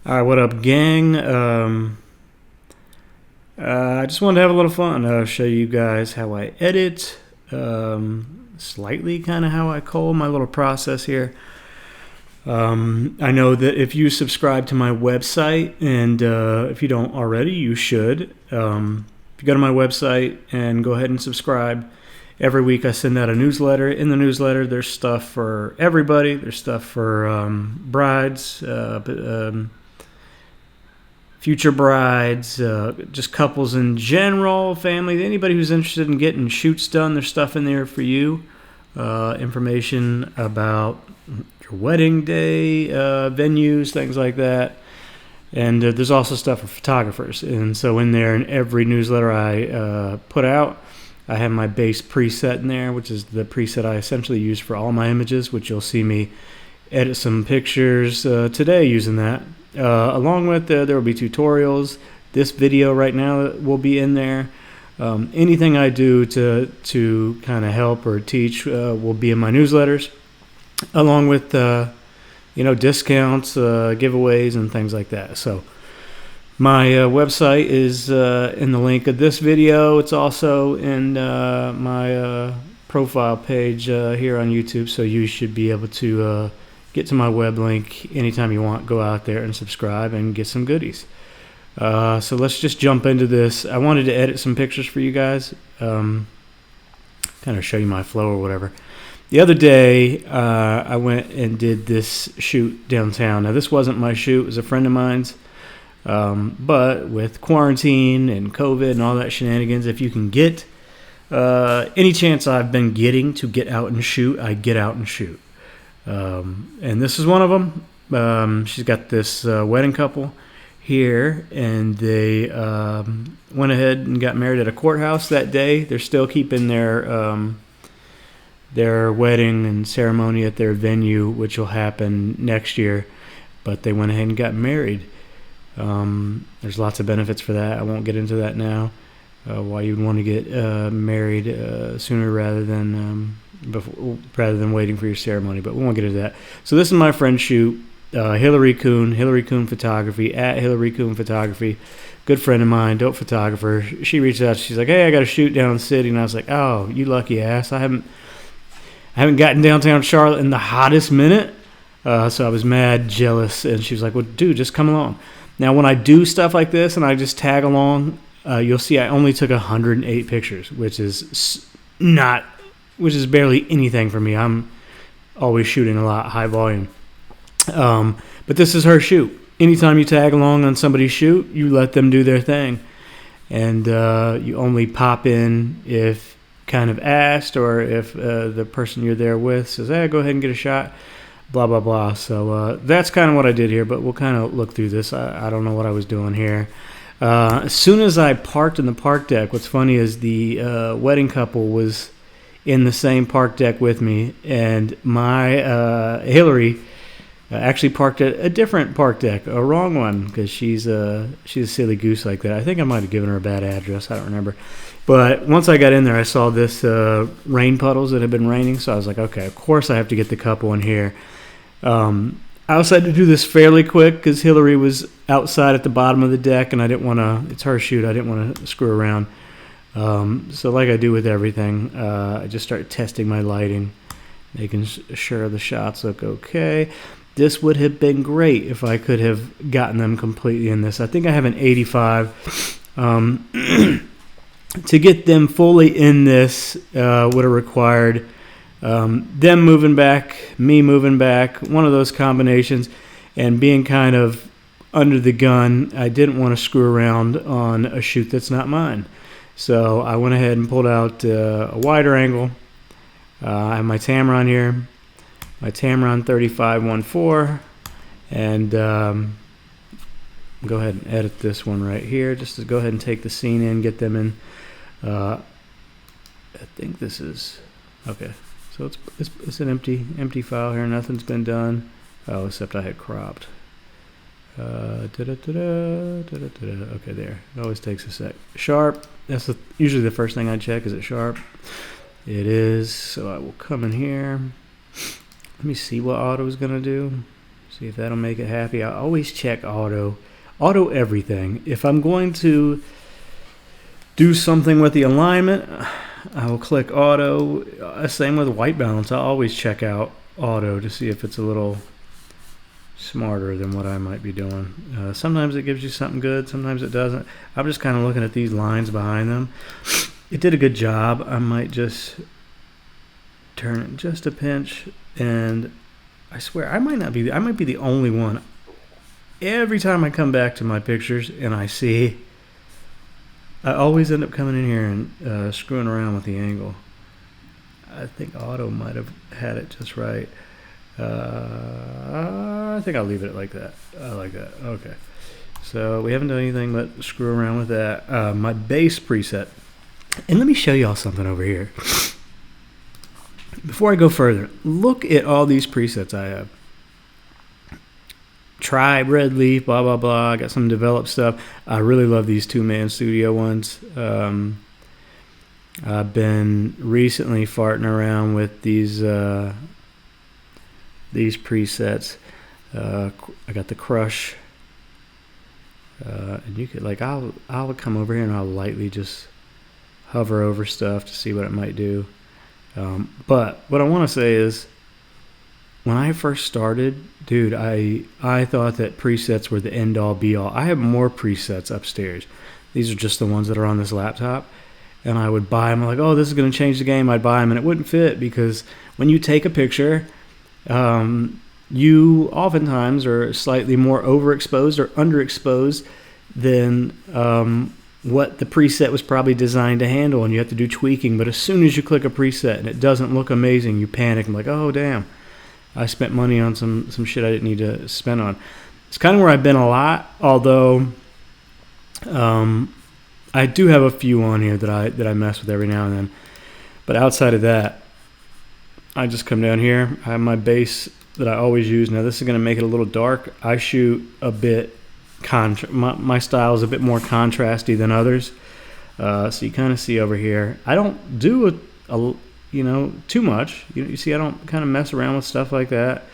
All right, what up, gang? I just wanted to have a little fun. Show you guys how I edit, slightly kind of how I cull, my little process here. I know that if you subscribe to my website, and if you don't already, you should. If you go to my website and go ahead and subscribe, every week I send out a newsletter. In the newsletter, there's stuff for everybody. There's stuff for brides, future brides, just couples in general, family, anybody who's interested in getting shoots done. There's stuff in there for you. Information about your wedding day, venues, things like that. And there's also stuff for photographers. And so in there, in every newsletter I put out, I have my base preset in there, which is the preset I essentially use for all my images, which you'll see me edit some pictures today using that. Along with there will be tutorials. This video right now will be in there. Anything I do to kind of help or teach will be in my newsletters, along with discounts, giveaways, and things like that. So my website is in the link of this video. It's also in my profile page here on YouTube, so you should be able to get to my web link anytime you want. Go out there and subscribe and get some goodies. So let's just jump into this. I wanted to edit some pictures for you guys, kind of show you my flow or whatever. The other day, I went and did this shoot downtown. Now, this wasn't my shoot. It was a friend of mine's. But with quarantine and COVID and all that shenanigans, if you can get any chance I've been getting to get out and shoot, I get out and shoot. And this is one of them. She's got this wedding couple here, and they went ahead and got married at a courthouse that day. They're still keeping their wedding and ceremony at their venue, which will happen next year, but they went ahead and got married. There's lots of benefits for that. I won't get into that now, why you'd want to get married sooner rather than waiting for your ceremony, but we won't get into that. So this is my friend's shoot, Hillary Coon Photography, at Hillary Coon Photography, good friend of mine, dope photographer. She reached out, she's like, hey, I got a shoot down in the city, and I was like, oh, you lucky ass. I haven't gotten downtown Charlotte in the hottest minute, so I was mad jealous, and she was like, well, dude, just come along. Now, when I do stuff like this and I just tag along, you'll see I only took 108 pictures, which is barely anything for me. I'm always shooting a lot, high volume. But this is her shoot. Anytime you tag along on somebody's shoot, you let them do their thing. And you only pop in if kind of asked, or if the person you're there with says, hey, go ahead and get a shot, blah, blah, blah. So that's kind of what I did here, but we'll kind of look through this. I don't know what I was doing here. As soon as I parked in the park deck, what's funny is the wedding couple was in the same park deck with me, and my Hillary actually parked at a different park deck, a wrong one, because she's a silly goose like that. I think I might have given her a bad address. I don't remember. But once I got in there, I saw this rain puddles that had been raining, so I was like, okay, of course I have to get the couple in here. I also had to do this fairly quick because Hillary was outside at the bottom of the deck, and I didn't want to, it's her shoot, I didn't want to screw around. So like I do with everything, I just start testing my lighting, making sure the shots look okay. This would have been great if I could have gotten them completely in this. I think I have an 85. To get them fully in this would have required them moving back, me moving back, one of those combinations, and being kind of under the gun. I didn't want to screw around on a shoot that's not mine. So I went ahead and pulled out a wider angle. I have my Tamron here, my Tamron 35-1.4, and go ahead and edit this one right here, just to go ahead and take the scene in, get them in. I think this is okay. So it's an empty file here. Nothing's been done. Oh, except I had cropped. Okay, there. It always takes a sec. Sharp. That's usually the first thing I check. Is it sharp? It is. So I will come in here. Let me see what auto is gonna do. See if that'll make it happy. I always check auto everything. If I'm going to do something with the alignment, I will click auto. Same with white balance. I'll always check out auto to see if it's a little smarter than what I might be doing. Sometimes it gives you something good, sometimes it doesn't. I'm just kind of looking at these lines behind them. It did a good job. I might just turn it just a pinch, and I swear I might be the only one. Every time I come back to my pictures and I see, I always end up coming in here and screwing around with the angle. I think auto might have had it just right. I think I'll leave it like that. I like that. Okay. So we haven't done anything but screw around with that. My base preset. And let me show y'all something over here. Before I go further, look at all these presets I have. Tribe, Red Leaf, blah, blah, blah. I got some developed stuff. I really love these two-man studio ones. I've been recently farting around with these presets. I got the Crush. And you could, like, I'll come over here and I'll lightly just hover over stuff to see what it might do. But what I want to say is, when I first started, dude, I thought that presets were the end-all be-all. I have more presets upstairs. These are just the ones that are on this laptop. And I would buy them. I'm like, oh, this is going to change the game. I'd buy them, and it wouldn't fit, because when you take a picture, you oftentimes are slightly more overexposed or underexposed than what the preset was probably designed to handle, and you have to do tweaking. But as soon as you click a preset and it doesn't look amazing, you panic. I'm like, oh, damn. I spent money on some shit I didn't need to spend on. It's kind of where I've been a lot, although I do have a few on here that I mess with every now and then. But outside of that, I just come down here. I have my base that I always use. Now this is going to make it a little dark. I shoot a bit my style is a bit more contrasty than others. So you kind of see over here. I don't do too much. You see, I don't kind of mess around with stuff like that.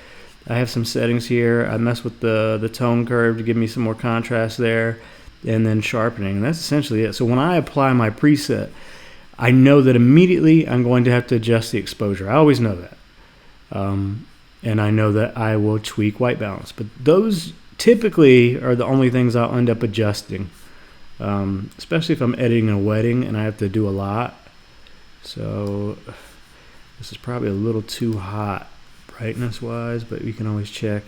I have some settings here. I mess with the tone curve to give me some more contrast there, and then sharpening. And that's essentially it. So when I apply my preset, I know that immediately I'm going to have to adjust the exposure. I always know that. And I know that I will tweak white balance. But those typically are the only things I'll end up adjusting, especially if I'm editing a wedding and I have to do a lot. So this is probably a little too hot brightness wise, but you can always check.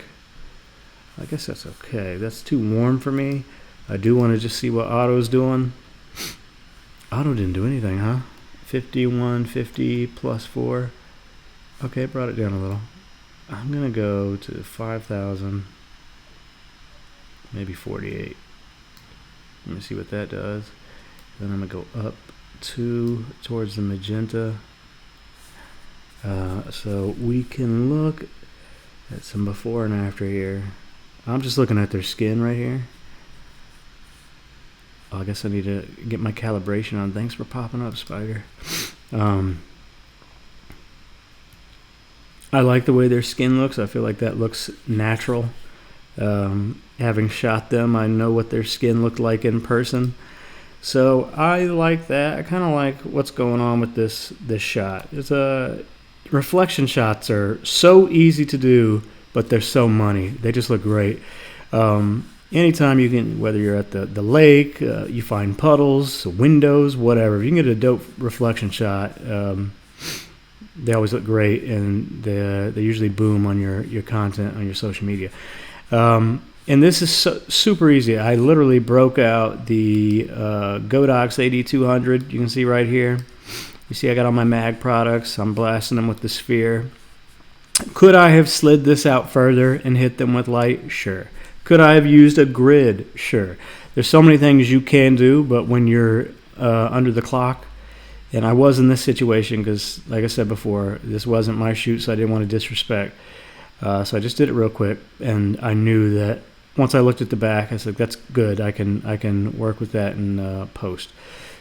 I guess that's okay. That's too warm for me. I do want to just see what auto's doing. Auto didn't do anything, huh? 5150 plus 4. Okay, brought it down a little. I'm gonna go to 5,000, maybe 48. Let me see what that does. Then I'm gonna go up towards the magenta. So we can look at some before and after here. I'm just looking at their skin right here. Oh, I guess I need to get my calibration on. Thanks for popping up, Spider. I like the way their skin looks. I feel like that looks natural. Having shot them, I know what their skin looked like in person. So I like that. I kind of like what's going on with this shot. Reflection shots are so easy to do, but they're so money. They just look great. Anytime you can, whether you're at the lake, you find puddles, windows, whatever. If you can get a dope reflection shot, they always look great, and they usually boom on your content on your social media. And this is super easy. I literally broke out the Godox 8200. You can see right here. You see I got all my mag products. I'm blasting them with the sphere. Could I have slid this out further and hit them with light? Sure. Could I have used a grid? Sure. There's so many things you can do, but when you're under the clock, and I was in this situation because, like I said before, this wasn't my shoot, so I didn't want to disrespect. So I just did it real quick, and I knew that once I looked at the back, I said, that's good. I can work with that in post.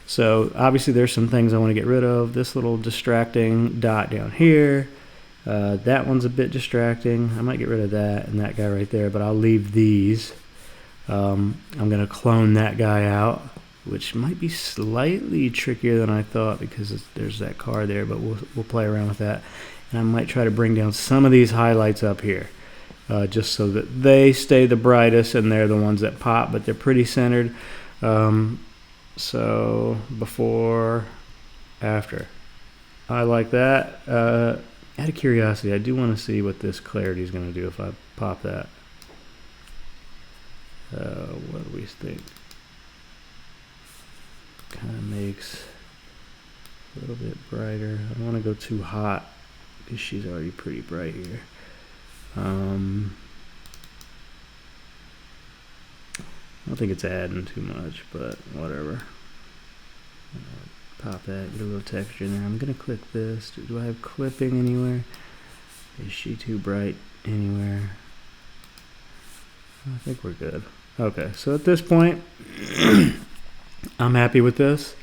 So obviously there's some things I want to get rid of. This little distracting dot down here. That one's a bit distracting. I might get rid of that and that guy right there, but I'll leave these. I'm going to clone that guy out, which might be slightly trickier than I thought because there's that car there, but we'll play around with that. And I might try to bring down some of these highlights up here, just so that they stay the brightest and they're the ones that pop, but they're pretty centered. So before, after. I like that. Out of curiosity, I do want to see what this clarity is going to do if I pop that. What do we think? Kind of makes a little bit brighter. I don't want to go too hot because she's already pretty bright here. I don't think it's adding too much, but whatever. Pop that, get a little texture in there. I'm gonna click this. Do I have clipping anywhere? Is she too bright anywhere? I think we're good. Okay, so at this point, I'm happy with this.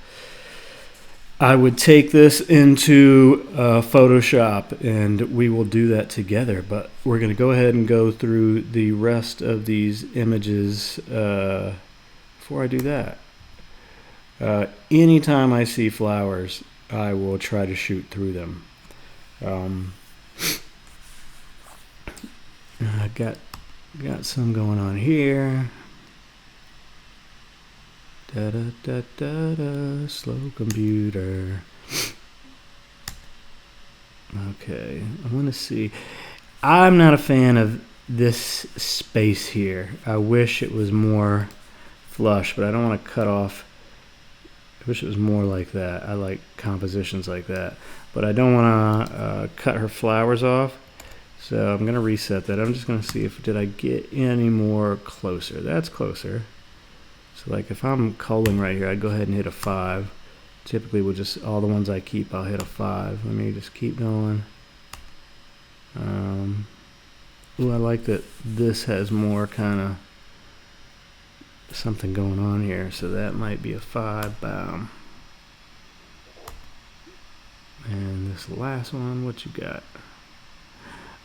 I would take this into Photoshop and we will do that together, but we're going to go ahead and go through the rest of these images before I do that. Anytime I see flowers, I will try to shoot through them. I got some going on here. Da da da da da, slow computer. Okay, I want to see. I'm not a fan of this space here. I wish it was more flush, but I don't want to cut off. I wish it was more like that. I like compositions like that, but I don't want to cut her flowers off. So I'm going to reset that. I'm just going to see if did I get any more closer. That's closer. So like if I'm culling right here, I'd go ahead and hit a 5. Typically with just all the ones I keep, I'll hit a 5. Let me just keep going. Ooh, I like that this has more kind of something going on here, so that might be a 5. Bam. And this last one, what you got?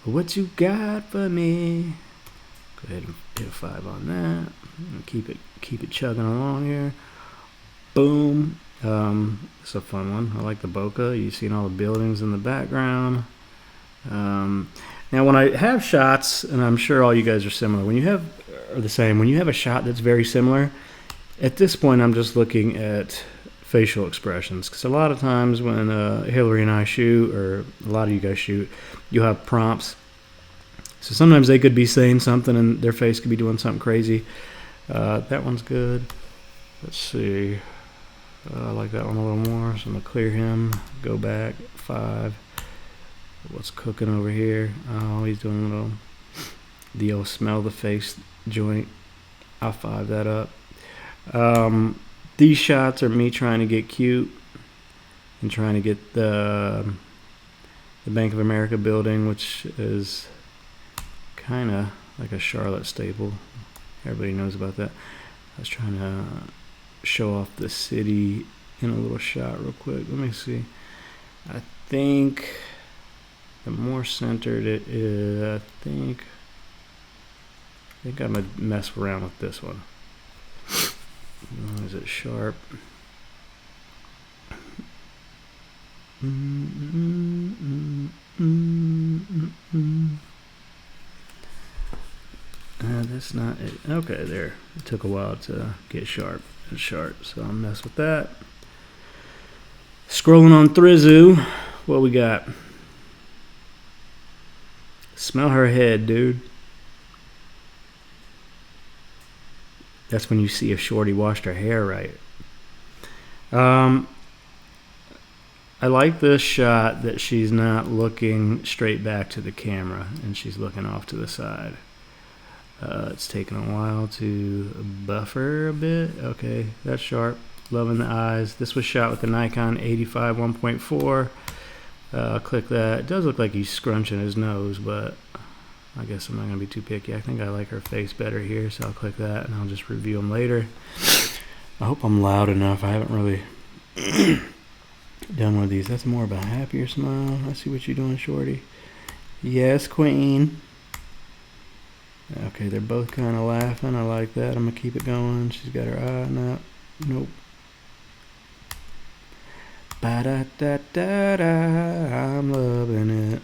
What you got for me? Go ahead and hit a 5 on that. And keep it chugging along here. Boom. It's a fun one. I like the bokeh. You've seen all the buildings in the background. Now when I have shots, and I'm sure all you guys are similar, when you have a shot that's very similar, at this point I'm just looking at facial expressions, because a lot of times when Hillary and I shoot, or a lot of you guys shoot, you have prompts. So sometimes they could be saying something and their face could be doing something crazy. That one's good. Let's see. I like that one a little more, so I'm going to clear him, go back, 5. What's cooking over here? Oh, he's doing a little, the old smell the face joint. I'll 5 that up. These shots are me trying to get cute and trying to get the Bank of America building, which is kind of like a Charlotte staple. Everybody knows about that. I was trying to show off the city in a little shot real quick. Let me see. I think the more centered it is, I think I'm gonna mess around with this one. Is it sharp? That's not it. Okay, there. It took a while to get sharp. It's sharp, so I'll mess with that. Scrolling on Thrizu, what we got? Smell her head, dude. That's when you see if Shorty washed her hair right. I like this shot that she's not looking straight back to the camera and she's looking off to the side. It's taking a while to buffer a bit. Okay, that's sharp. Loving the eyes. This was shot with the Nikon 85 1.4. Click that. It does look like he's scrunching his nose, but I guess I'm not going to be too picky. I think I like her face better here, so I'll click that and I'll just review them later. I hope I'm loud enough. I haven't really done one of these. That's more of a happier smile. I see what you're doing, Shorty. Yes, queen. Okay, they're both kind of laughing. I like that. I'm going to keep it going. She's got her eye. No. Nope. Ba-da-da-da-da. I'm loving it.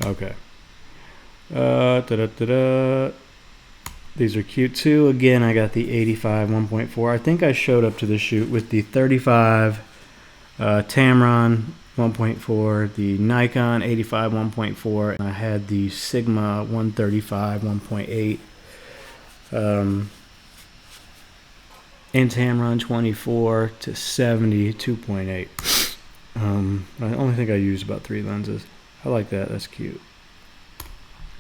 Okay. Da-da-da-da. These are cute too. Again, I got the 85 1.4. I think I showed up to the shoot with the 35 Tamron 1.4, the Nikon 85 1.4, and I had the Sigma 135 1.8, and Tamron 24 to 70 2.8. I only think I used about 3 lenses. I like that. That's cute.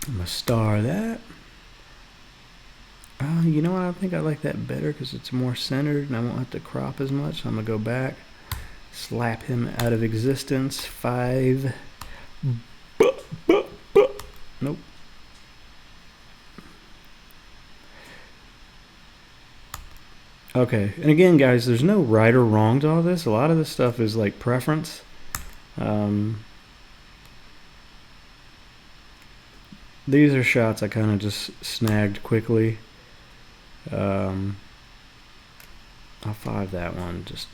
I'm gonna star that. You know what? I think I like that better because it's more centered and I won't have to crop as much. So I'm gonna go back, slap him out of existence. 5. Nope. Okay, and again, guys, there's no right or wrong to all this. A lot of this stuff is like preference. These are shots I kind of just snagged quickly. I'll 5 that one just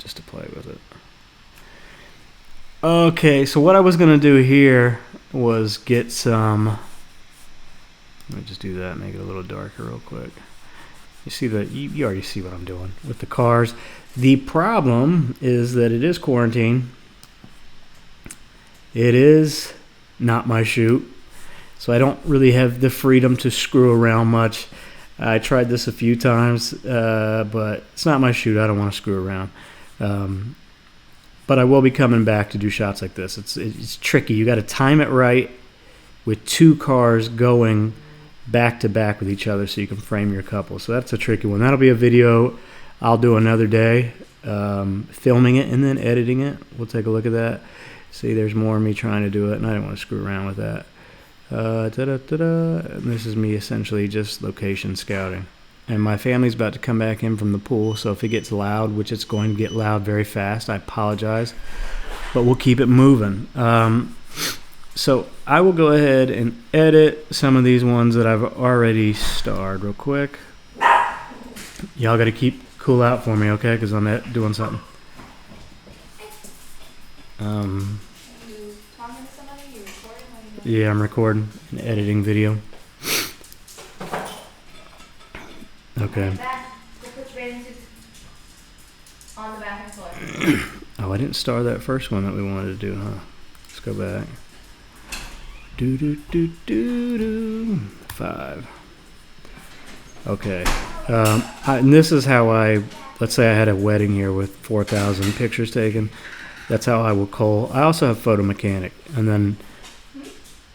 to play with it. Okay, so what I was gonna do here was get some. Let me just do that, make it a little darker real quick. You see that? You already see what I'm doing with the cars. The problem is that it is quarantine. It is not my shoot, so I don't really have the freedom to screw around much. I tried this a few times, but it's not my shoot. I don't want to screw around. But I will be coming back to do shots like this. It's tricky. You got to time it right with 2 cars going back to back with each other so you can frame your couple. So that's a tricky one. That'll be a video I'll do another day, filming it and then editing it. We'll take a look at that. See, there's more of me trying to do it, and I didn't want to screw around with that. And this is me essentially just location scouting. And my family's about to come back in from the pool, so if it gets loud, which it's going to get loud very fast, I apologize. But we'll keep it moving. So I will go ahead and edit some of these ones that I've already starred real quick. Y'all got to keep cool out for me, okay? Because I'm doing something. Yeah, I'm recording and editing video. Okay. Oh, I didn't star that first one that we wanted to do, huh? Let's go back. 5. Okay. And this is how let's say I had a wedding here with 4,000 pictures taken. That's how I will cull. I also have Photo Mechanic, and then,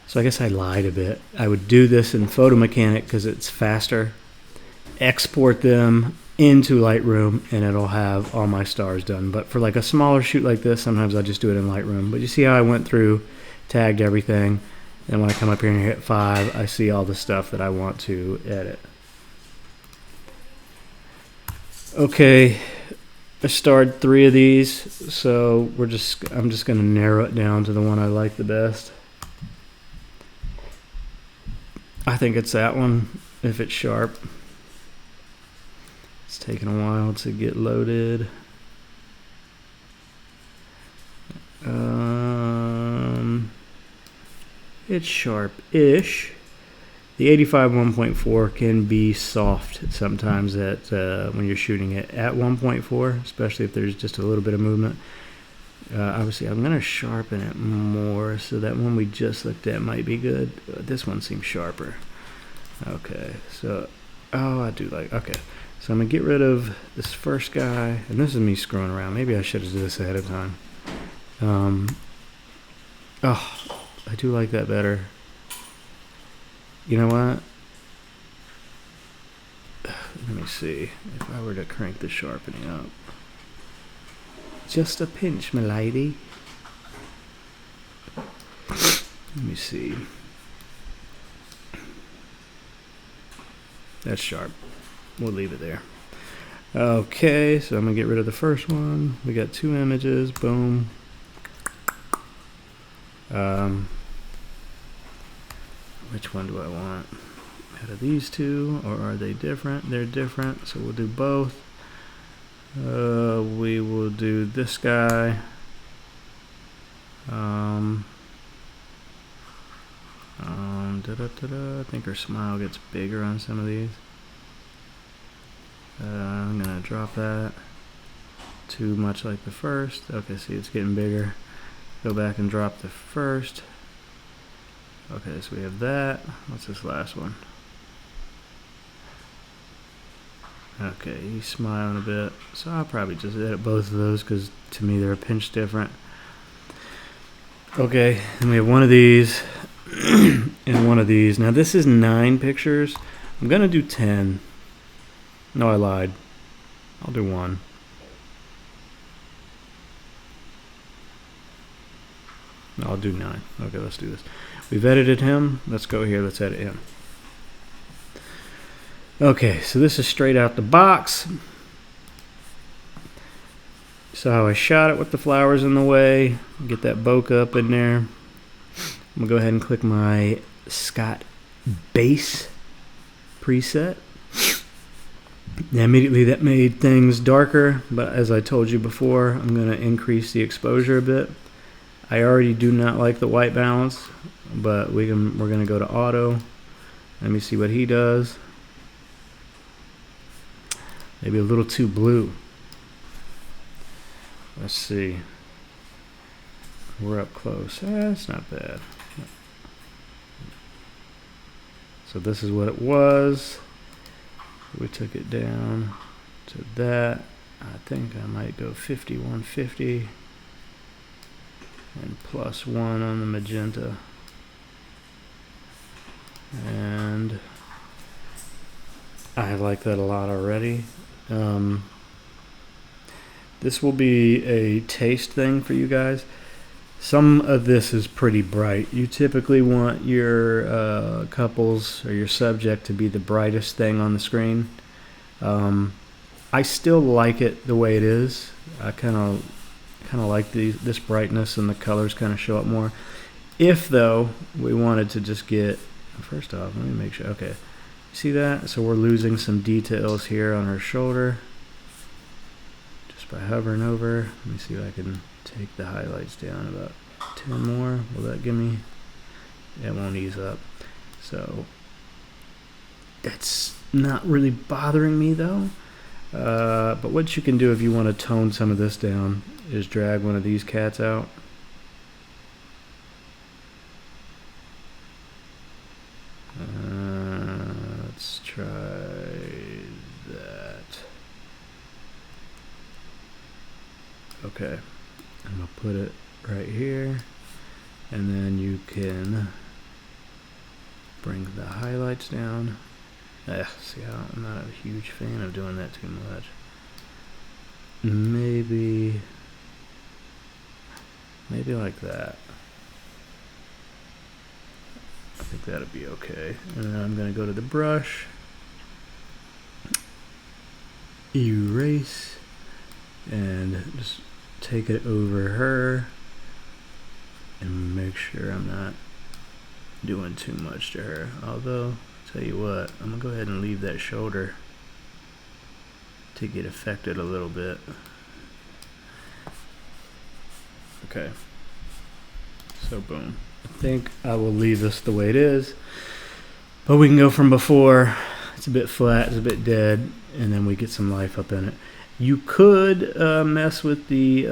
so I guess I lied a bit. I would do this in Photo Mechanic because it's faster. Export them into Lightroom, and it'll have all my stars done. But for like a smaller shoot like this, sometimes I just do it in Lightroom. But you see how I went through, tagged everything, and when I come up here and hit 5, I see all the stuff that I want to edit. Okay, I starred 3 of these, so I'm just going to narrow it down to the one I like the best. I think it's that one, if it's sharp. It's taking a while to get loaded. It's sharp-ish. The 85 1.4 can be soft sometimes when you're shooting it at 1.4, especially if there's just a little bit of movement. Obviously, I'm going to sharpen it more, so that one we just looked at might be good. This one seems sharper. Okay, so, I do like, okay. So I'm going to get rid of this first guy, and this is me screwing around. Maybe I should have done this ahead of time. I do like that better. You know what? Let me see if I were to crank the sharpening up. Just a pinch, my lady. Let me see. That's sharp. We'll leave it there. Okay, so I'm going to get rid of the first one. We got 2 images. Boom. Which one do I want? Out of these two, or are they different? They're different, so we'll do both. We will do this guy. I think her smile gets bigger on some of these. I'm gonna drop that. Too much like the first. Okay, see, it's getting bigger. Go back and drop the first. Okay, so we have that. What's this last one? Okay, he's smiling a bit. So I'll probably just edit both of those because to me they're a pinch different. Okay, and we have one of these and one of these. Now this is 9 pictures. I'm gonna do 10. No, I lied. I'll do 1. No, I'll do 9. Okay, let's do this. We've edited him. Let's go here. Let's edit him. Okay, so this is straight out the box. So how I shot it with the flowers in the way. Get that bokeh up in there. I'm going to go ahead and click my Scott base preset. Now immediately that made things darker, but as I told you before, I'm going to increase the exposure a bit. I already do not like the white balance, but we're going to go to auto. Let me see what he does. Maybe a little too blue. Let's see. We're up close. That's not bad. So this is what it was. We took it down to that. I think I might go 5150 and +1 on the magenta. And I like that a lot already. This will be a taste thing for you guys. Some of this is pretty bright. You typically want your couples or your subject to be the brightest thing on the screen. I still like it the way it is. I kind of like this brightness and the colors kind of show up more. If though we wanted to just get, first off, let me make sure. Okay, see that? So we're losing some details here on her shoulder just by hovering over. Let me see if I can take the highlights down about 10 more. Will that give me? It won't ease up. So that's not really bothering me though. But what you can do if you want to tone some of this down is drag one of these cats out. Let's try that. Okay, I'm gonna put it right here, and then you can bring the highlights down. See how I'm not a huge fan of doing that too much. Maybe like that. I think that'd be okay. And then I'm gonna go to the brush, erase, and just take it over her and make sure I'm not doing too much to her. Although, tell you what, I'm gonna go ahead and leave that shoulder to get affected a little bit. Okay, so boom. I think I will leave this the way it is, but we can go from before. It's a bit flat, it's a bit dead, and then we get some life up in it. You could mess with the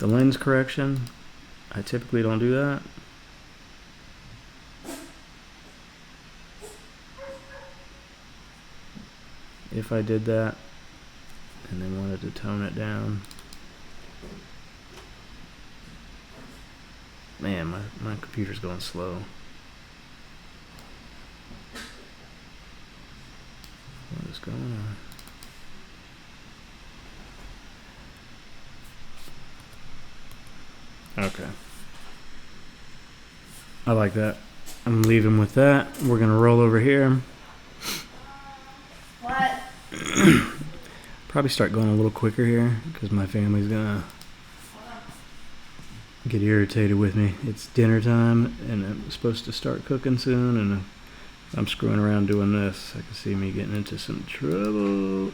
lens correction. I typically don't do that. If I did that and then wanted to tone it down, man, my computer's going slow. What is going on? Okay. I like that. I'm leaving with that. We're going to roll over here. What? Probably start going a little quicker here because my family's gonna get irritated with me. It's dinner time and I'm supposed to start cooking soon, and I'm screwing around doing this. I can see me getting into some trouble.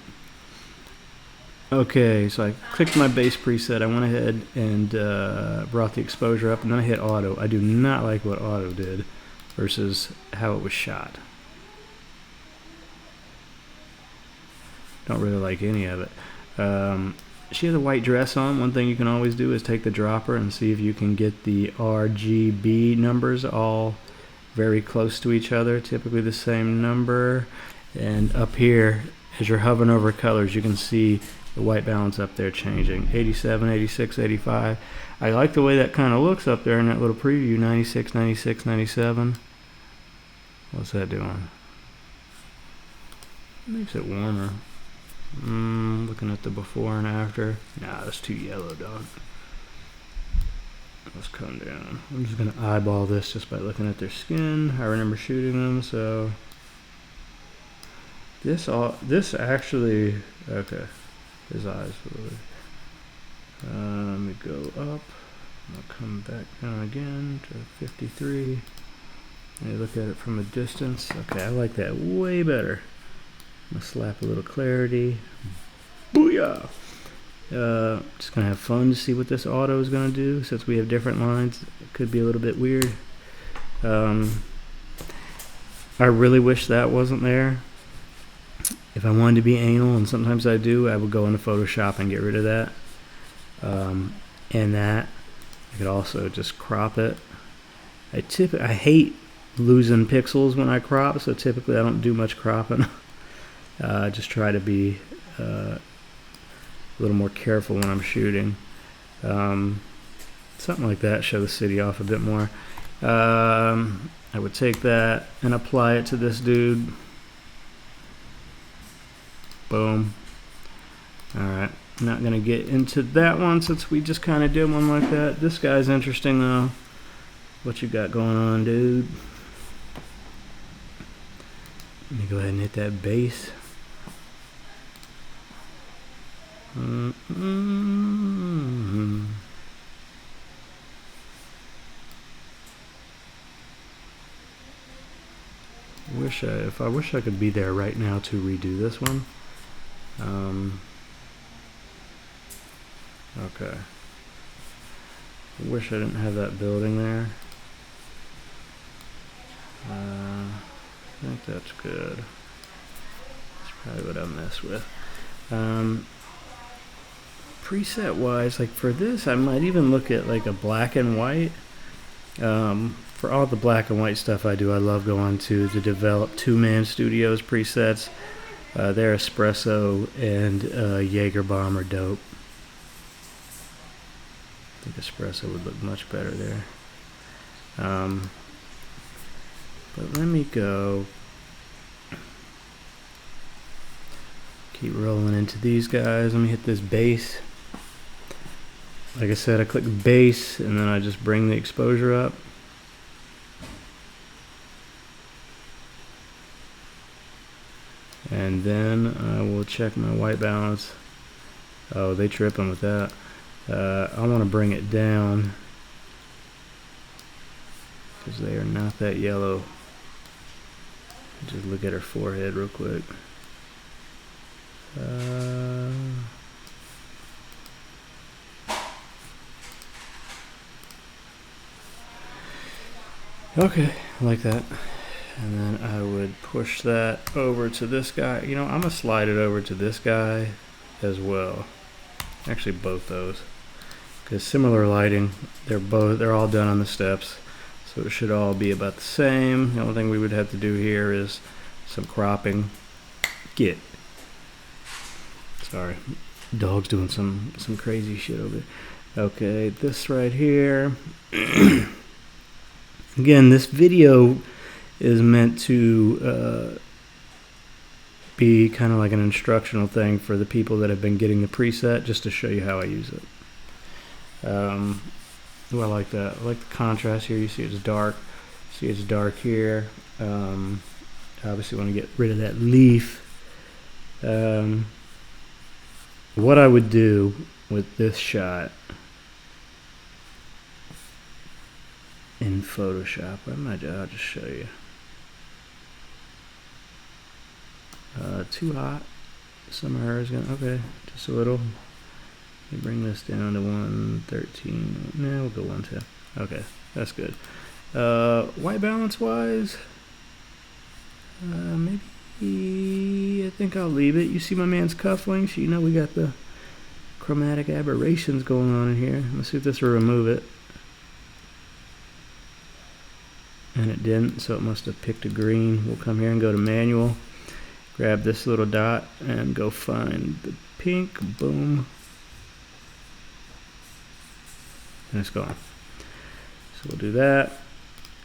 Okay, so I clicked my base preset. I went ahead and brought the exposure up, and then I hit auto. I do not like what auto did versus how it was shot. Don't really like any of it. She has a white dress on. One thing you can always do is take the dropper and see if you can get the RGB numbers all very close to each other, typically the same number. And up here, as you're hovering over colors, you can see the white balance up there changing. 87, 86, 85. I like the way that kind of looks up there in that little preview. 96, 96, 97. What's that doing? Makes it warmer. Looking at the before and after. Nah, that's too yellow, dog. Let's come down. I'm just gonna eyeball this just by looking at their skin. I remember shooting them, so this actually, okay. His eyes really. Let me go up. I'll come back down again to 53. Let me look at it from a distance. Okay, I like that way better. I'm gonna slap a little clarity. Booyah! Just gonna have fun to see what this auto is gonna do. Since we have different lines, it could be a little bit weird. I really wish that wasn't there. If I wanted to be anal, and sometimes I do, I would go into Photoshop and get rid of that. And that, I could also just crop it. I hate losing pixels when I crop, so typically I don't do much cropping. I just try to be a little more careful when I'm shooting. Something like that, show the city off a bit more. I would take that and apply it to this dude. Boom. Alright, not going to get into that one since we just kind of did one like that. This guy's interesting though. What you got going on, dude? Let me go ahead and hit that base. I wish I could be there right now to redo this one. Okay. I wish I didn't have that building there. I think that's good. That's probably what I mess with. Preset wise, like for this, I might even look at like a black and white. For all the black and white stuff I do, I love going to the Develop Two-Man Studios presets. Their Espresso and Jaeger Bomb are dope. I think Espresso would look much better there. But let me go. Keep rolling into these guys. Let me hit this base. Like I said, I click base and then I just bring the exposure up. And then I will check my white balance. Oh, they tripping with that. I want to bring it down because they are not that yellow. Just look at her forehead real quick. Okay, I like that. And then I would push that over to this guy. You know, I'm gonna slide it over to this guy as well. Actually, both those, because similar lighting. They're all done on the steps, so it should all be about the same. The only thing we would have to do here is some cropping. Sorry, dog's doing some crazy shit over there. Okay, this right here. Again, this video is meant to be kind of like an instructional thing for the people that have been getting the preset, just to show you how I use it. I like that. I like the contrast here. You see it's dark. See it's dark here. Obviously want to get rid of that leaf. what I would do with this shot in Photoshop, I'll just show you. Too hot. Some of her is gonna, okay, just a little. Let me bring this down to 113. No, we'll go 110. Okay, that's good. White balance wise, maybe I think I'll leave it. You see my man's cufflinks? You know we got the chromatic aberrations going on in here. Let's see if this will remove it. And it didn't, so it must have picked a green. We'll come here and go to manual. Grab this little dot and go find the pink. Boom. And it's gone. So we'll do that.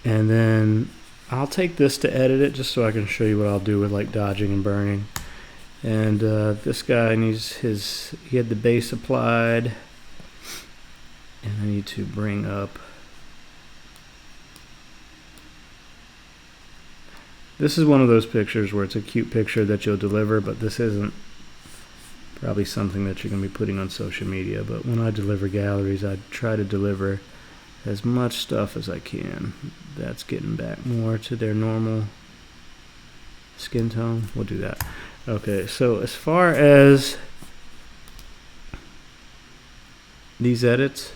And then I'll take this to edit it just so I can show you what I'll do with like dodging and burning. And this guy needs he had the base applied. And I need to bring up. This is one of those pictures where it's a cute picture that you'll deliver, but this isn't probably something that you're going to be putting on social media. But when I deliver galleries, I try to deliver as much stuff as I can. That's getting back more to their normal skin tone. We'll do that. Okay, so as far as these edits,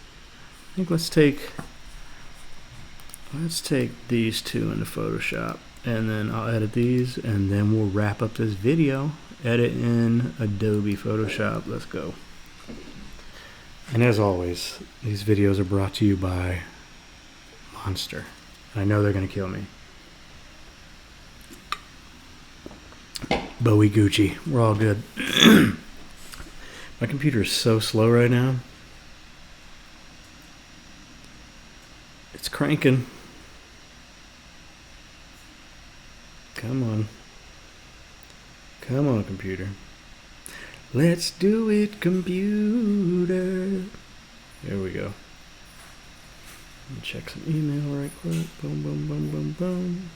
I think let's take these two into Photoshop. And then I'll edit these, and then we'll wrap up this video. Edit in Adobe Photoshop. Let's go. And as always, these videos are brought to you by Monster. I know they're going to kill me. Bowie Gucci. We're all good. My computer is so slow right now. It's cranking. Come on. Come on, computer. Let's do it, computer. There we go. Let me check some email right quick. Boom, boom, boom, boom, boom.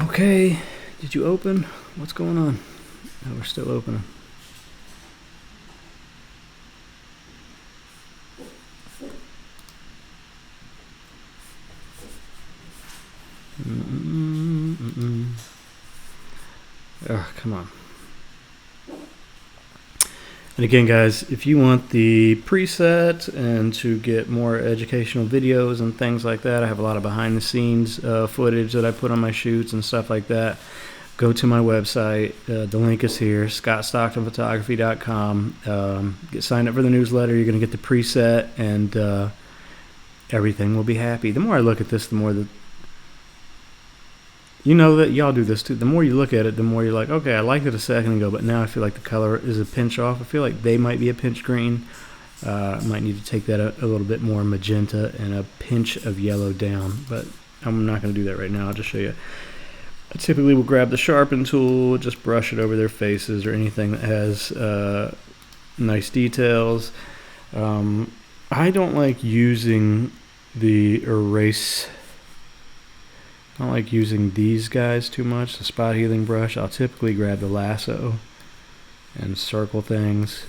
Okay. Did you open? What's going on? Oh, we're still opening. Oh, come on. And again, guys, if you want the preset and to get more educational videos and things like that, I have a lot of behind the scenes footage that I put on my shoots and stuff like that. Go to my website. The link is here, scottstocktonphotography.com. Get signed up for the newsletter. You're going to get the preset, and everything will be happy. The more I look at this, the more that you know that y'all do this too. The more you look at it, the more you're like, okay, I liked it a second ago, but now I feel like the color is a pinch off. I feel like they might be a pinch green. I might need to take that a little bit more magenta and a pinch of yellow down, but I'm not going to do that right now. I'll just show you. I typically will grab the sharpen tool, just brush it over their faces or anything that has nice details. I don't like using the erase. I don't like using these guys too much, the spot healing brush. I'll typically grab the lasso and circle things.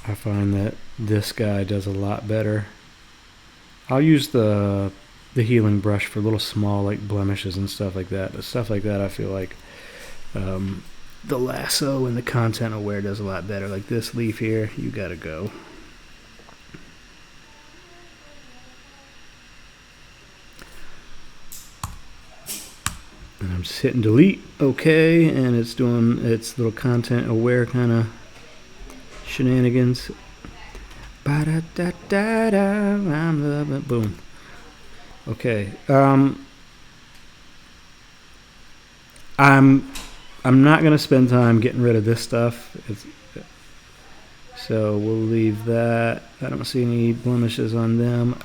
I find that this guy does a lot better. I'll use the healing brush for little small like blemishes and stuff like that. But stuff like that I feel like the lasso and the content aware does a lot better. Like this leaf here, you gotta go. And I'm just hitting delete, okay, and it's doing its little content aware kind of shenanigans. Ba-da-da-da-da, I'm loving it. Boom. Okay. I'm not gonna spend time getting rid of this stuff. So we'll leave that. I don't see any blemishes on them.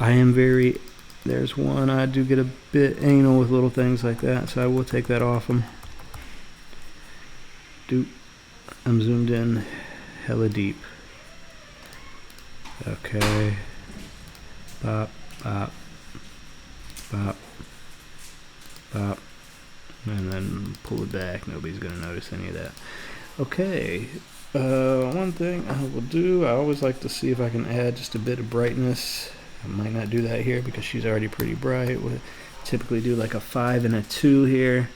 I am very. There's one I do get a bit anal with little things like that, so I will take that off them. I'm zoomed in hella deep. Okay. Bop, bop, bop, bop, and then pull it back. Nobody's going to notice any of that. Okay, one thing I will do, I always like to see if I can add just a bit of brightness. I might not do that here because she's already pretty bright. We'll typically do like a 5 and a 2 here.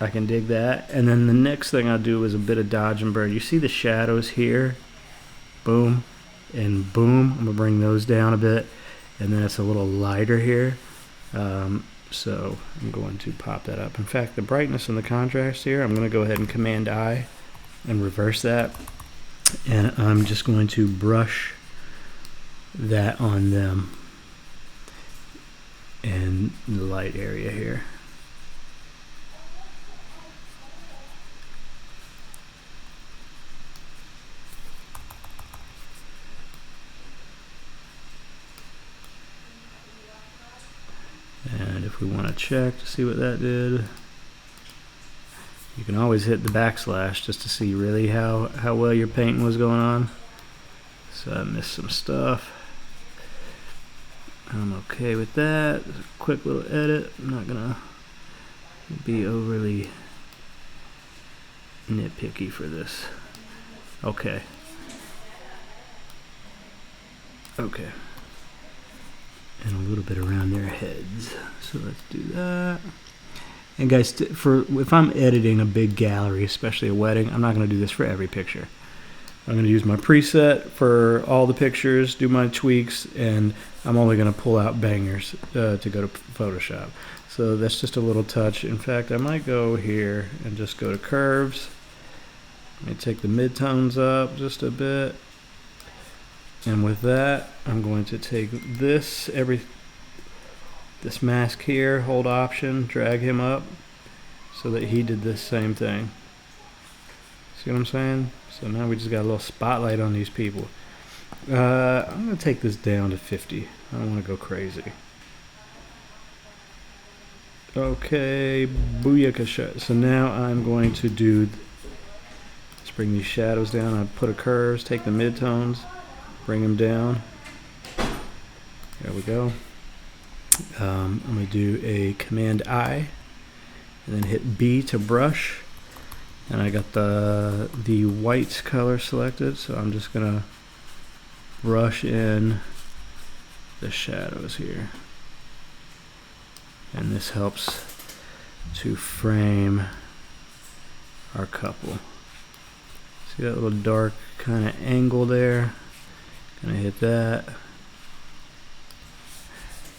I can dig that. And then the next thing I'll do is a bit of dodge and burn. You see the shadows here? Boom and boom. I'm going to bring those down a bit. And then it's a little lighter here. So I'm going to pop that up. In fact, the brightness and the contrast here, I'm going to go ahead and Command I and reverse that. And I'm just going to brush that on them in the light area here. And if we want to check to see what that did, you can always hit the backslash just to see really how well your painting was going on. So I missed some stuff. I'm okay with that. Quick little edit. I'm not gonna be overly nitpicky for this. Okay. Okay. And a little bit around their heads. So let's do that. And guys, if I'm editing a big gallery, especially a wedding, I'm not going to do this for every picture. I'm going to use my preset for all the pictures, do my tweaks, and I'm only going to pull out bangers to go to Photoshop. So that's just a little touch. In fact, I might go here and just go to curves. Let me take the midtones up just a bit. And with that, I'm going to take this mask here, hold Option, drag him up so that he did this same thing. See what I'm saying? So now we just got a little spotlight on these people. I'm going to take this down to 50. I don't want to go crazy. Okay, booyakasha. So now I'm going to do, let's bring these shadows down. I put a curves, take the midtones, bring them down. There we go. I'm going to do a Command I and then hit B to brush. And I got the white color selected, so I'm just going to brush in the shadows here. And this helps to frame our couple. See that little dark kind of angle there? Gonna hit that.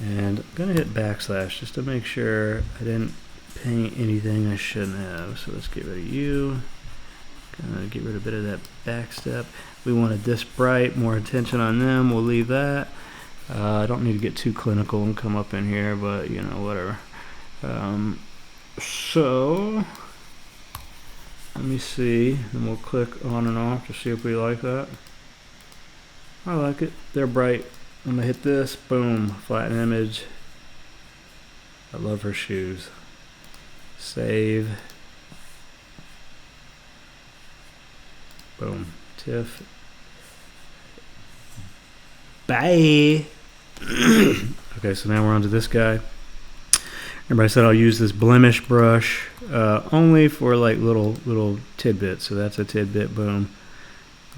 And I'm gonna hit backslash just to make sure I didn't paint anything I shouldn't have. So let's get rid of you. Gonna get rid of a bit of that back step. We wanted this bright, more attention on them. We'll leave that. I don't need to get too clinical and come up in here, but you know, whatever. So let me see, and we'll click on and off to see if we like that. I like it. They're bright. I'm gonna hit this. Boom. Flatten image. I love her shoes. Save. Boom. TIFF. Bye. Okay, so now we're on to this guy. Remember I said I'll use this blemish brush only for like little tidbits. So that's a tidbit. Boom.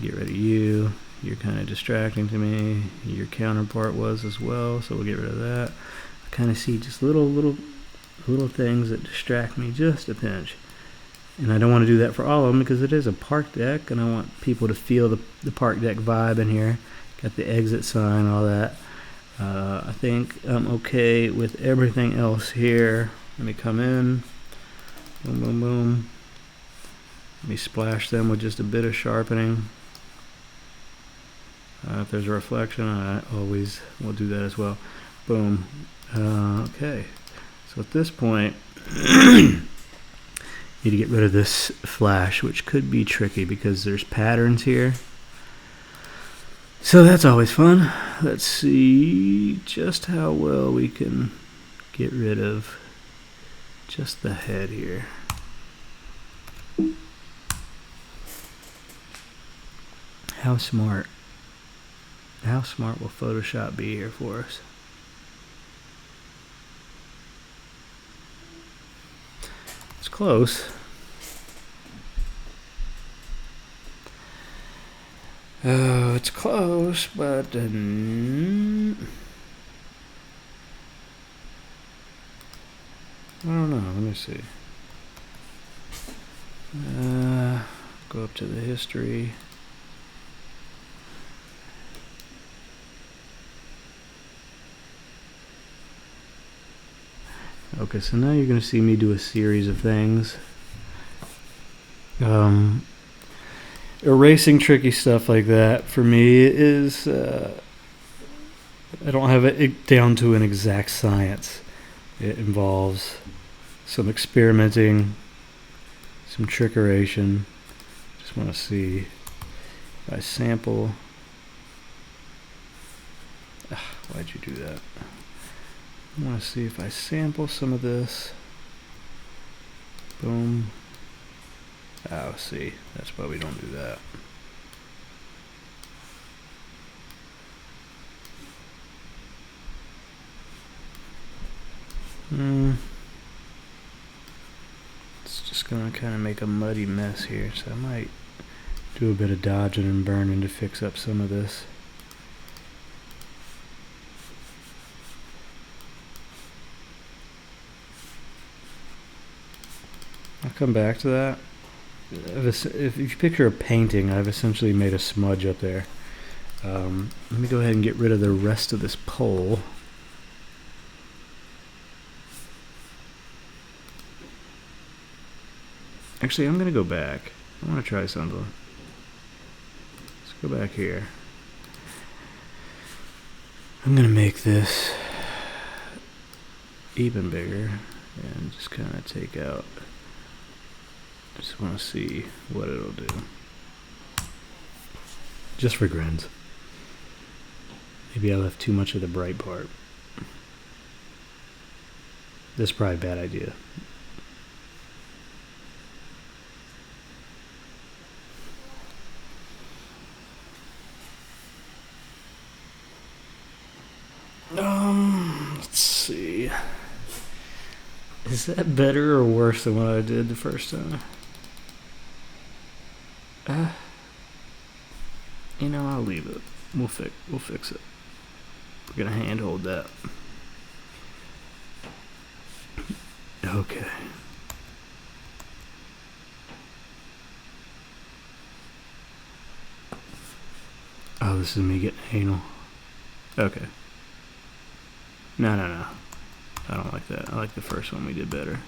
Get rid of you. You're kind of distracting to me. Your counterpart was as well, so we'll get rid of that. I kind of see just little things that distract me just a pinch. And I don't want to do that for all of them because it is a park deck, and I want people to feel the park deck vibe in here. Got the exit sign, all that. I think I'm okay with everything else here. Let me come in. Boom, boom, boom. Let me splash them with just a bit of sharpening. If there's a reflection, I always will do that as well. Boom. Okay. So at this point, need to get rid of this flash, which could be tricky because there's patterns here. So that's always fun. Let's see just how well we can get rid of just the head here. How smart will Photoshop be here for us? close. Oh, it's close, but I don't know. Let me see. Go up to the history. Okay, so now you're going to see me do a series of things. Erasing tricky stuff like that for me is I don't have it down to an exact science. It involves some experimenting, some trickeration. Just want to see if I sample. Why'd you do that? I want to see if I sample some of this. Boom. Oh, see, that's why we don't do that. It's just gonna kind of make a muddy mess here, so I might do a bit of dodging and burning to fix up some of this. I'll come back to that. If you picture a painting, I've essentially made a smudge up there. Let me go ahead and get rid of the rest of this pole. Actually, I'm going to go back. I want to try something. Let's go back here. I'm going to make this even bigger and just kind of take out. I just want to see what it'll do. Just for grins. Maybe I left too much of the bright part. This is probably a bad idea. Let's see. Is that better or worse than what I did the first time? You know, I'll leave it. We'll fix it. We're gonna handhold that. Okay. Oh, this is me getting anal. Okay. No. I don't like that. I like the first one we did better.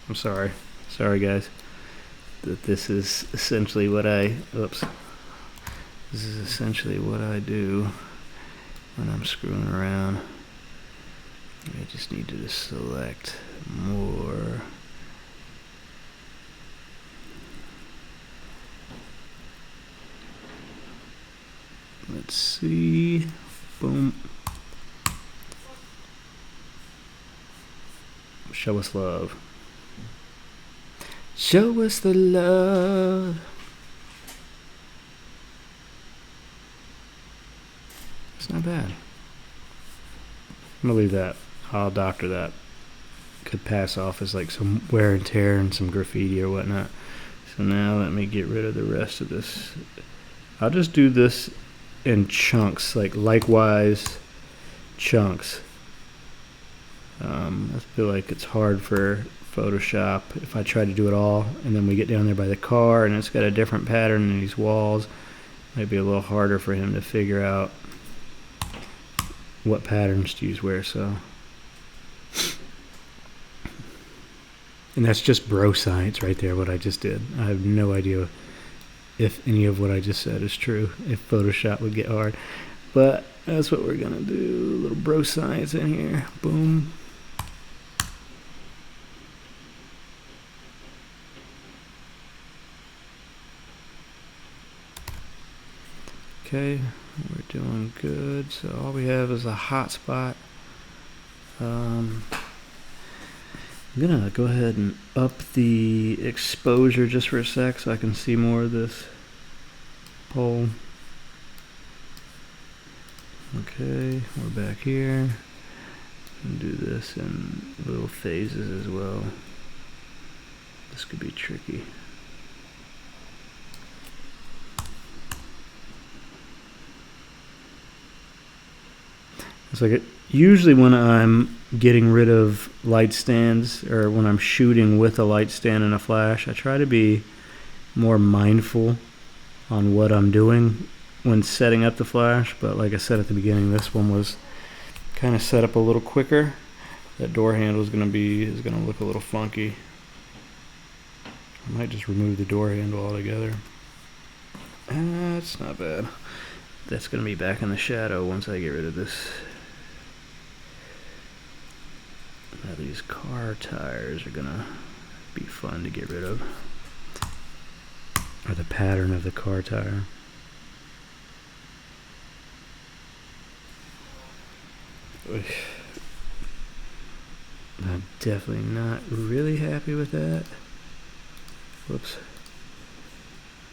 I'm sorry. Sorry, guys. That this is essentially what I... Oops. This is essentially what I do when I'm screwing around. I just need to just select more. Let's see. Boom. Show us love. Show us the love. It's not bad. I'm gonna leave that. I'll doctor that. Could pass off as like some wear and tear and some graffiti or whatnot. So now let me get rid of the rest of this. I'll just do this in chunks, like likewise chunks. I feel like it's hard for Photoshop if I try to do it all and then we get down there by the car and it's got a different pattern in these walls. It might be a little harder for him to figure out what patterns to use where. So, and that's just bro science right there, what I just did. I have no idea if any of what I just said is true, if Photoshop would get hard, but that's what we're gonna do. A little bro science in here. Boom. Okay, we're doing good. So all we have is a hot spot. I'm gonna go ahead and up the exposure just for a sec so I can see more of this pole. Okay, we're back here. And do this in little phases as well. This could be tricky. It's like usually when I'm getting rid of light stands, or when I'm shooting with a light stand and a flash, I try to be more mindful on what I'm doing when setting up the flash. But like I said at the beginning, this one was kind of set up a little quicker. That door handle is going to look a little funky. I might just remove the door handle altogether. That's not bad. That's going to be back in the shadow once I get rid of this. Now these car tires are going to be fun to get rid of. Or the pattern of the car tire. I'm definitely not really happy with that. Whoops.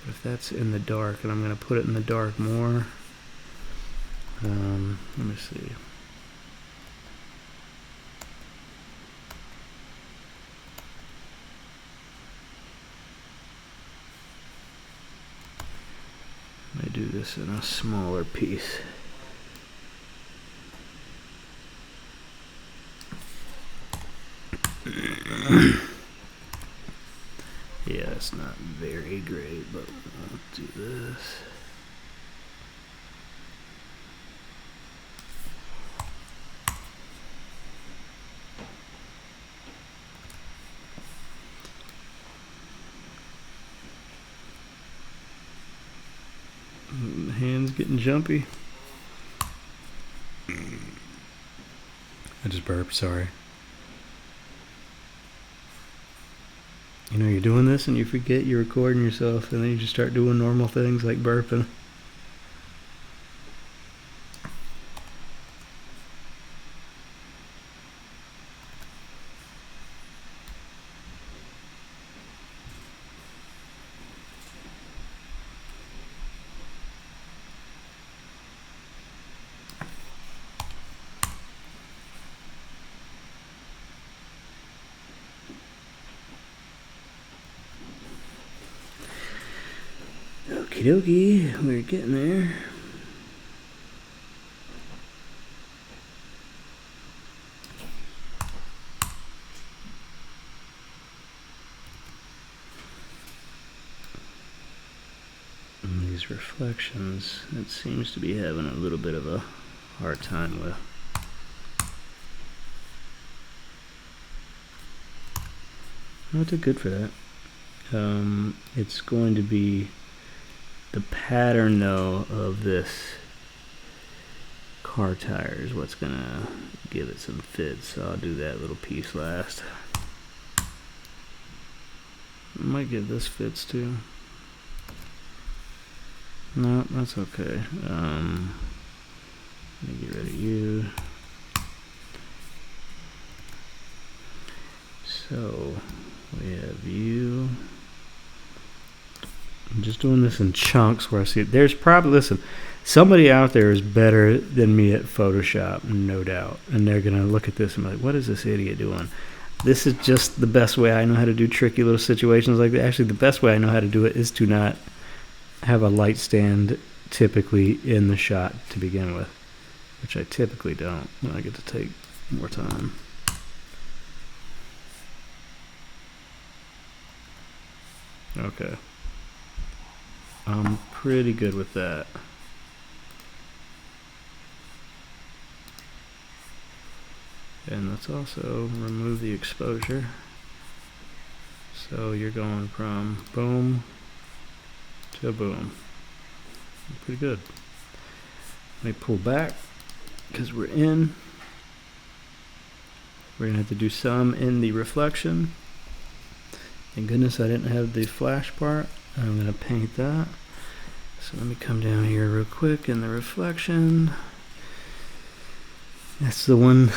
But if that's in the dark, and I'm going to put it in the dark more. Let me see. I do this in a smaller piece. Yeah, it's not very great, but we'll do this. Hands getting jumpy. I just burped, sorry. You know, you're doing this and you forget you're recording yourself, and then you just start doing normal things like burping. Okie dokie, we're getting there. And these reflections, it seems to be having a little bit of a hard time with. Oh, it did good for that. It's going to be the pattern though of this car tire is what's gonna give it some fits, so I'll do that little piece last. I might give this fits too. No, that's okay. Let me get rid of you. So we have you. I'm just doing this in chunks where I see it. There's probably, listen, somebody out there is better than me at Photoshop, no doubt. And they're going to look at this and be like, what is this idiot doing? This is just the best way I know how to do tricky little situations like that. Actually, the best way I know how to do it is to not have a light stand typically in the shot to begin with, which I typically don't. I get to take more time. Okay. I'm pretty good with that. And let's also remove the exposure. So you're going from boom to boom. Pretty good. Let me pull back because we're in. We're going to have to do some in the reflection. Thank goodness I didn't have the flash part. I'm going to paint that. So let me come down here real quick in the reflection. That's the one,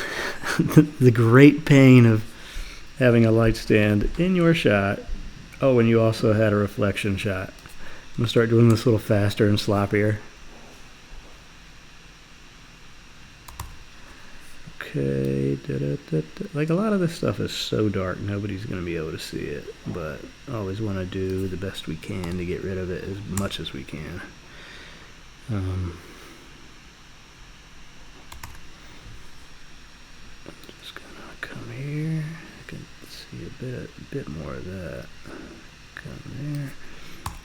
the great pain of having a light stand in your shot. Oh, and you also had a reflection shot. I'm going to start doing this a little faster and sloppier. Okay, Like a lot of this stuff is so dark, nobody's going to be able to see it. But I always want to do the best we can to get rid of it as much as we can. Just gonna come here. I can see a bit more of that. Come there.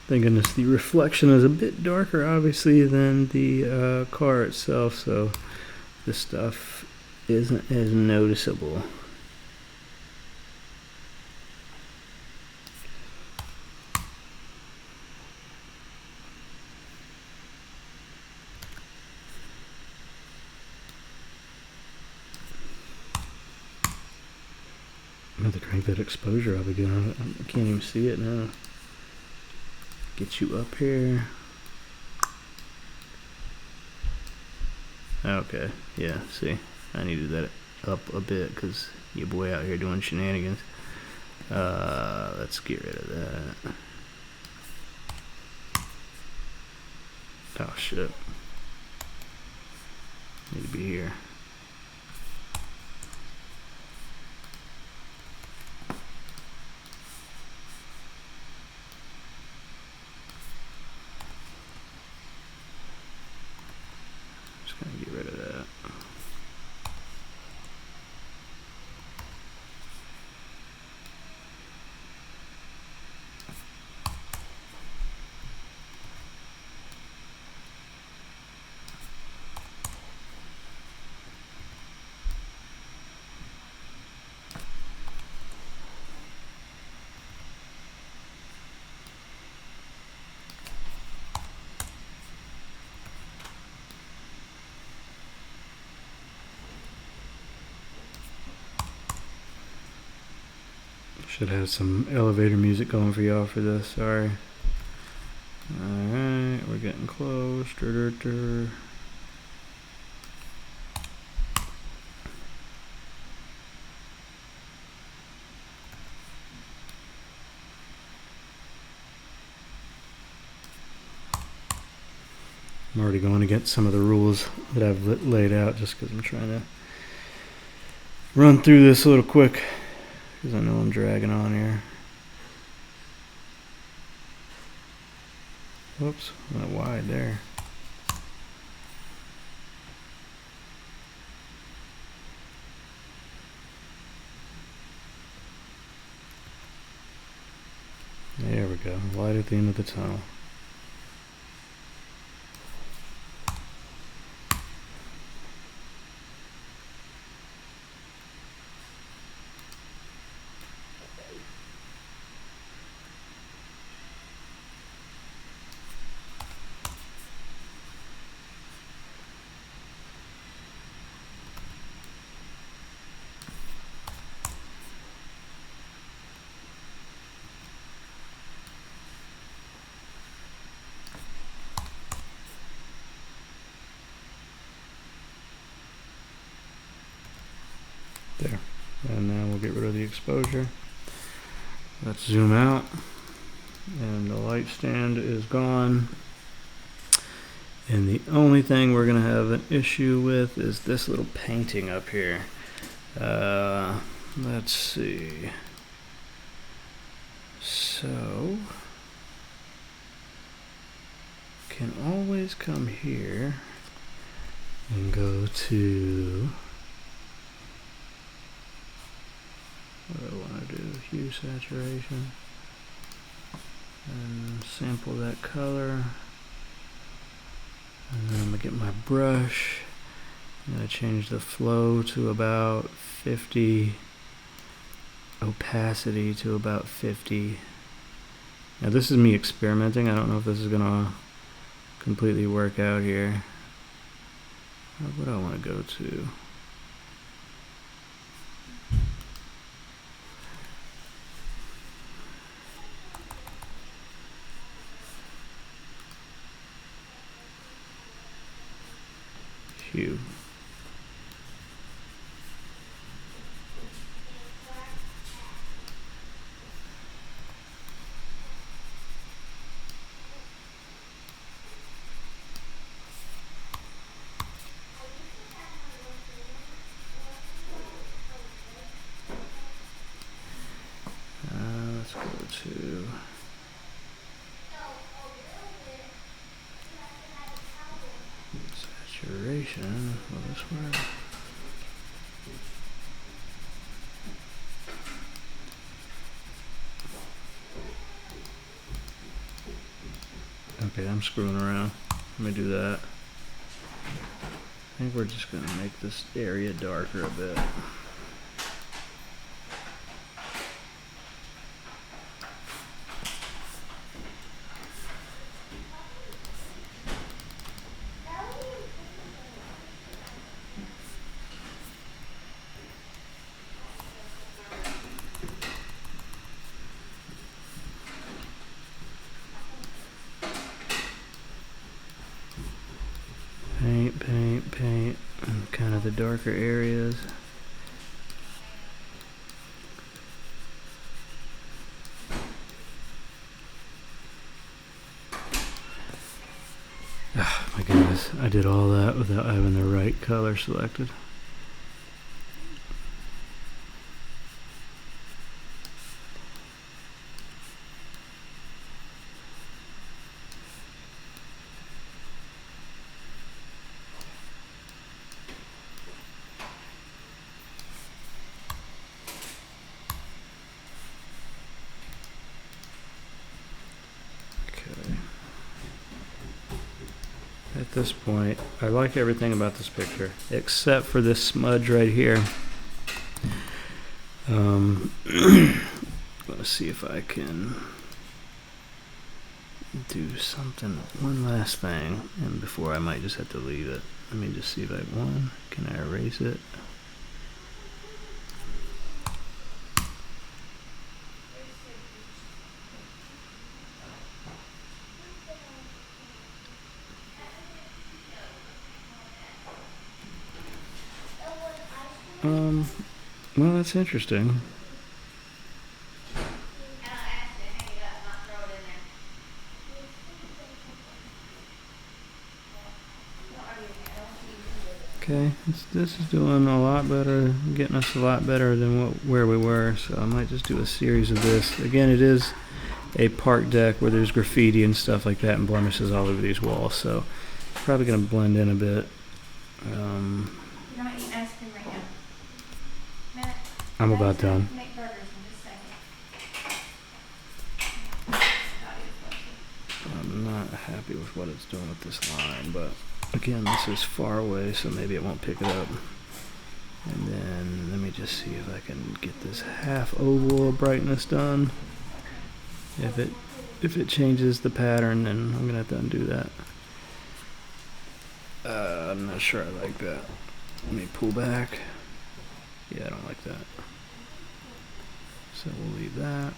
Thank goodness the reflection is a bit darker, obviously, than the car itself, so this stuff isn't as noticeable. I'm going to crank that exposure up again. I can't even see it now. Get you up here. Okay, yeah, see, I needed that up a bit because your boy out here doing shenanigans. Let's get rid of that. Oh shit. Need to be here. Get rid of that. Should have some elevator music going for y'all for this, sorry. Alright, we're getting close. I'm already going against some of the rules that I've laid out just because I'm trying to run through this a little quick. Because I know I'm dragging on here. Whoops, went wide there. There we go, light at the end of the tunnel. There, and now we'll get rid of the exposure. Let's zoom out, and the light stand is gone. And the only thing we're gonna have an issue with is this little painting up here. Let's see. So, can always come here and go to, what do I want to do? Hue saturation, and sample that color. And then I'm gonna get my brush. I'm gonna change the flow to about 50, opacity to about 50. Now this is me experimenting. I don't know if this is gonna completely work out here. What do I want to go to? Hue. to saturation. Will this work? Okay, I'm screwing around. Let me do that. I think we're just going to make this area darker a bit. Paint, and kind of the darker areas. Oh my goodness, I did all that without having the right color selected. At this point, I like everything about this picture, except for this smudge right here. Let's see if I can do something, one last thing, and before I might just have to leave it. Let me just see if can I erase it? Well, that's interesting. Okay, this is doing a lot better, getting us a lot better than where we were, so I might just do a series of this. Again, it is a park deck where there's graffiti and stuff like that and blemishes all over these walls, so probably going to blend in a bit. You're not eating ice cream right now. Matt, I'm about done. make burgers in just a second. I'm not happy with what it's doing with this line, but again, this is far away, so maybe it won't pick it up. And then let me just see if I can get this half oval of brightness done. If it changes the pattern, then I'm gonna have to undo that. I'm not sure I like that. Let me pull back. Yeah, I don't like that. So we'll leave that.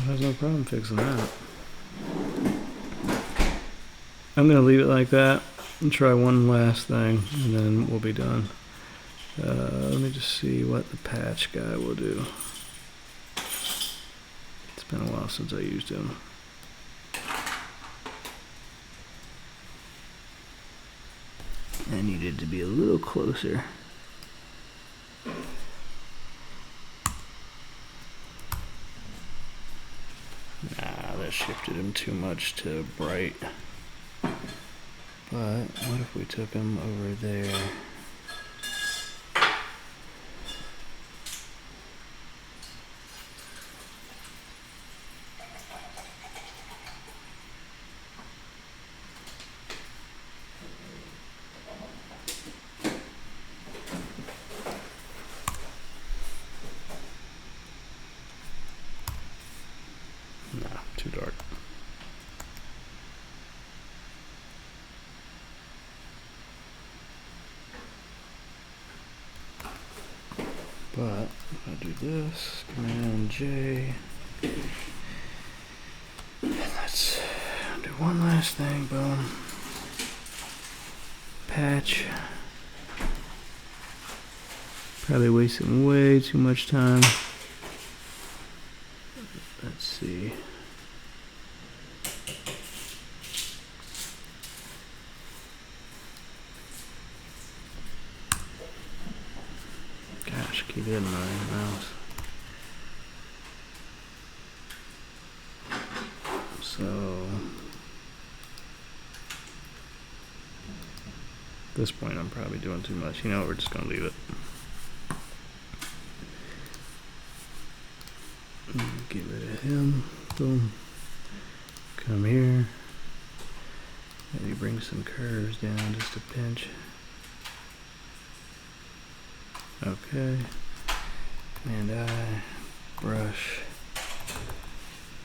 There's no problem fixing that. I'm going to leave it like that and try one last thing, and then we'll be done. Let me just see what the patch guy will do. It's been a while since I used him. I needed to be a little closer. Nah, that shifted him too much to bright. But what if we took him over there? Nah, too dark. But if I do this, Command J, and let's one last thing, boom. Patch. Probably wasting way too much time. Let's see. Gosh, keep hitting my mouse. So, at this point I'm probably doing too much. You know what, we're just gonna leave it. Get rid of him. Boom. Come here. Maybe bring some curves down just a pinch. Okay. And I brush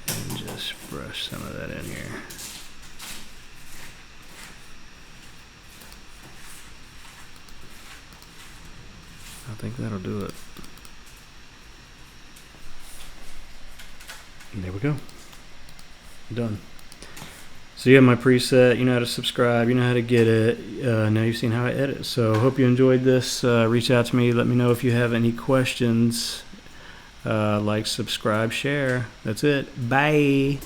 and just brush some of that in here. I think that'll do it. And there we go. Done. So you have my preset, you know how to subscribe, you know how to get it. Now you've seen how I edit. So hope you enjoyed this. Reach out to me. Let me know if you have any questions. Like, subscribe, share. That's it. Bye.